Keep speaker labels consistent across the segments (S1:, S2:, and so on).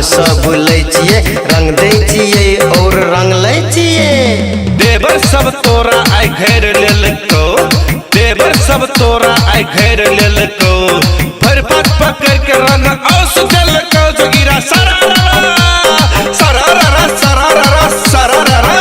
S1: सब लै छिए रंग दै छिए और रंग लै छिए।
S2: देवर सब तोरा आई घेर लेलको, देवर सब तोरा आई घेर लेलको, भर पग पकड़ के रंग औस देलको जोगिरा सरारा सरारा सरारा सरारा।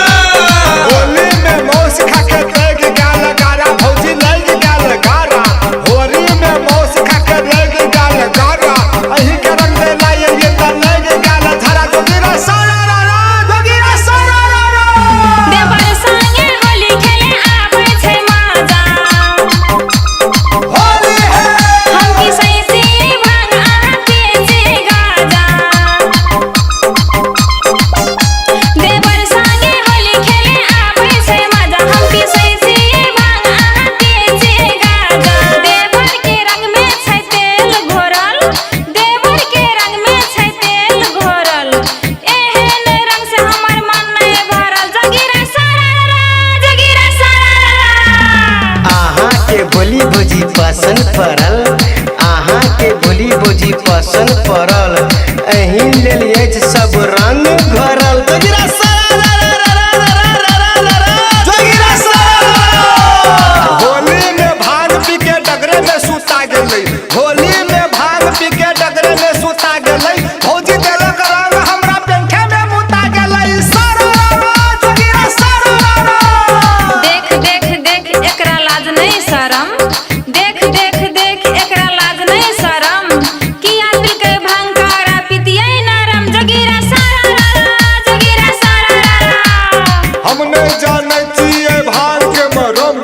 S3: होली में मौस खा के लग गाल गारा भौजी लग गाल गारा, होली में मौस खा के लग गाल गारा, अही के रंग ले लाए ये त लग गाल धरा जोगिरा सरारा जोगिरा सरारा।
S4: देवर संगे होली खेले आबै छै मजा,
S3: होली है
S4: हम की सैसी भांग आहा पीछे गाजा। देवर संगे होली खेले आबै छै मजा, हम की सैसी भांग आहा पीछे गाजा। देवर के रंग में छै तेल घोरल, देवर के रंग में छै तेल घोरल, एहन रंग से हमर मन नहीं भरल जोगिरा सरारा जोगिरा सरारा।
S1: आहा के बोली बोजी पसंद पड़ल, आहा के बोली बोजी पसंद पड़ल, एही लेल अछि सब रंग घरल जोगिरा जोगिरा
S3: होली में भांग पी के डगरे में सुता गेलै, होली में भांग पी के डगरे में सुता गेलै, भौजी देलक रंग हमरा पेंठे में मुता गेलै सरारा जोगिरा सरारा।
S4: देख देख देख एकरा लाज नहीं शरम, देख देख देख एकरा लाज नहीं शरम, किया दिल के भंकारा पितियै नरम जोगिरा सरारा जोगिरा सरारा।
S3: हम नहीं जाने छिए भांग के मरम,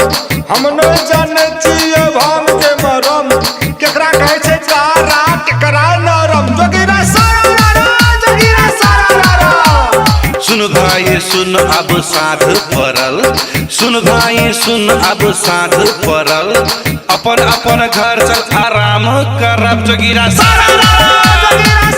S3: हम नहीं जाने छिए भांग के मरम, केकरा कहै छै कारा केकरा नरम जोगिरा सरारा जोगिरा सरारा।
S2: सुन भाई सुन अब साध पड़ल, सुन भाई सुन अब साध पड़ल, अपन अपन घर चल आराम करब जोगिरा सरारा
S3: जोगिरा